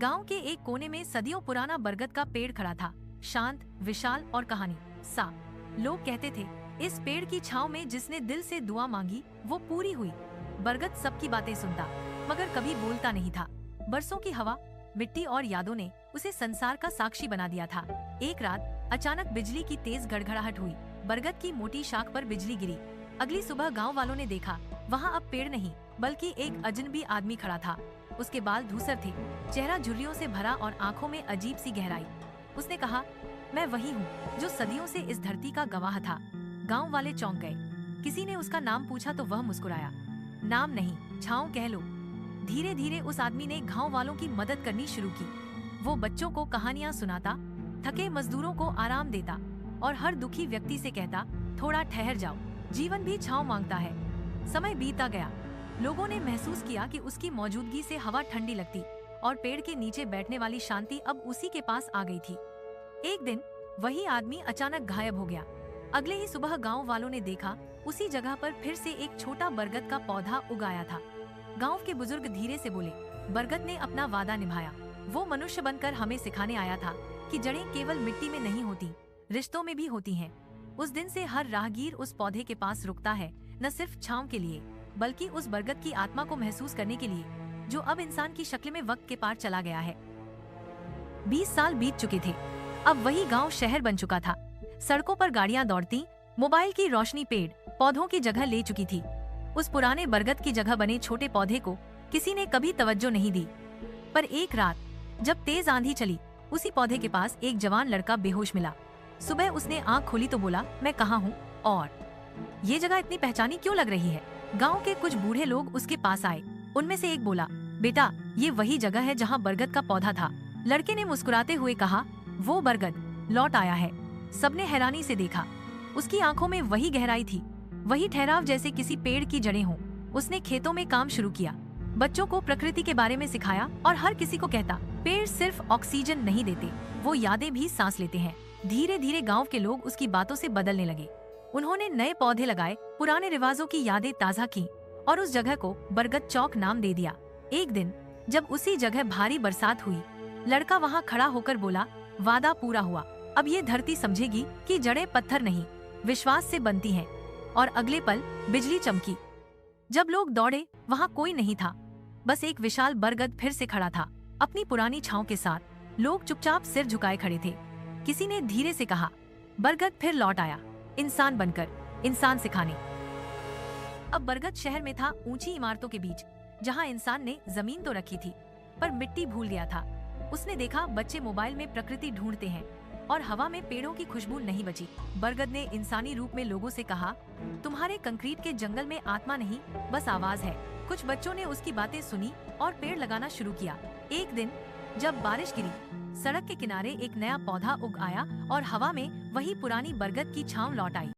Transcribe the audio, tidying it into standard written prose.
गांव के एक कोने में सदियों पुराना बरगद का पेड़ खड़ा था, शांत, विशाल और कहानी सा। लोग कहते थे, इस पेड़ की छांव में जिसने दिल से दुआ मांगी वो पूरी हुई। बरगद सबकी बातें सुनता, मगर कभी बोलता नहीं था। बरसों की हवा, मिट्टी और यादों ने उसे संसार का साक्षी बना दिया था। एक रात अचानक बिजली की तेज गड़गड़ाहट हुई। बरगद की मोटी शाख पर बिजली गिरी। अगली सुबह गांव वालों ने देखा, वहां अब पेड़ नहीं बल्कि एक अजनबी आदमी खड़ा था। उसके बाल धूसर थे, चेहरा झुर्रियों से भरा और आंखों में अजीब सी गहराई। उसने कहा, मैं वही हूँ जो सदियों से इस धरती का गवाह था। गांव वाले चौंक गए। किसी ने उसका नाम पूछा तो वह मुस्कुराया। नाम नहीं, छाँव कह लो। धीरे धीरे उस आदमी ने गांव वालों की मदद करनी शुरू की। वो बच्चों को कहानियां सुनाता, थके मजदूरों को आराम देता और हर दुखी व्यक्ति से कहता, थोड़ा ठहर जाओ, जीवन भी छाँव मांगता है। समय बीतता गया। लोगों ने महसूस किया कि उसकी मौजूदगी से हवा ठंडी लगती और पेड़ के नीचे बैठने वाली शांति अब उसी के पास आ गई थी। एक दिन वही आदमी अचानक गायब हो गया। अगले ही सुबह गांव वालों ने देखा, उसी जगह पर फिर से एक छोटा बरगद का पौधा उगाया था। गांव के बुजुर्ग धीरे से बोले, बरगद ने अपना वादा निभाया। वो मनुष्य बनकर हमें सिखाने आया था कि जड़ें केवल मिट्टी में नहीं होती, रिश्तों में भी होती हैं। उस दिन से हर राहगीर उस पौधे के पास रुकता है, न सिर्फ छांव के लिए बल्कि उस बरगद की आत्मा को महसूस करने के लिए, जो अब इंसान की शक्ल में वक्त के पार चला गया है। 20 साल बीत चुके थे। अब वही गांव शहर बन चुका था। सड़कों पर गाड़ियां दौड़ती, मोबाइल की रोशनी पेड़ पौधों की जगह ले चुकी थी। उस पुराने बरगद की जगह बने छोटे पौधे को किसी ने कभी तवज्जो नहीं दी। पर एक रात जब तेज आंधी चली, उसी पौधे के पास एक जवान लड़का बेहोश मिला। सुबह उसने आंख खोली तो बोला, मैं कहाँ हूँ और ये जगह इतनी पहचानी क्यों लग रही है। गांव के कुछ बूढ़े लोग उसके पास आए। उनमें से एक बोला, बेटा, ये वही जगह है जहाँ बरगद का पौधा था। लड़के ने मुस्कुराते हुए कहा, वो बरगद लौट आया है। सबने हैरानी से देखा। उसकी आंखों में वही गहराई थी, वही ठहराव जैसे किसी पेड़ की जड़ें हों। उसने खेतों में काम शुरू किया, बच्चों को प्रकृति के बारे में सिखाया और हर किसी को कहता, पेड़ सिर्फ ऑक्सीजन नहीं देते, वो यादें भी सांस लेते हैं। धीरे धीरे गांव के लोग उसकी बातों से बदलने लगे। उन्होंने नए पौधे लगाए, पुराने रिवाजों की यादें ताजा की और उस जगह को बरगद चौक नाम दे दिया। एक दिन जब उसी जगह भारी बरसात हुई, लड़का वहां खड़ा होकर बोला, वादा पूरा हुआ। अब ये धरती समझेगी कि जड़ें पत्थर नहीं, विश्वास से बनती हैं। और अगले पल बिजली चमकी। जब लोग दौड़े, वहां कोई नहीं था, बस एक विशाल बरगद फिर से खड़ा था, अपनी पुरानी छांव के साथ। लोग चुपचाप सिर झुकाए खड़े थे। किसी ने धीरे से कहा, बरगद फिर लौट आया, इंसान बनकर, इंसान सिखाने। अब बरगद शहर में था, ऊंची इमारतों के बीच, जहां इंसान ने जमीन तो रखी थी पर मिट्टी भूल गया था। उसने देखा, बच्चे मोबाइल में प्रकृति ढूंढते हैं और हवा में पेड़ों की खुशबू नहीं बची। बरगद ने इंसानी रूप में लोगों से कहा, तुम्हारे कंक्रीट के जंगल में आत्मा नहीं, बस आवाज है। कुछ बच्चों ने उसकी बातें सुनी और पेड़ लगाना शुरू किया। एक दिन जब बारिश गिरी, सड़क के किनारे एक नया पौधा उग आया और हवा में वही पुरानी बरगद की छांव लौट आई।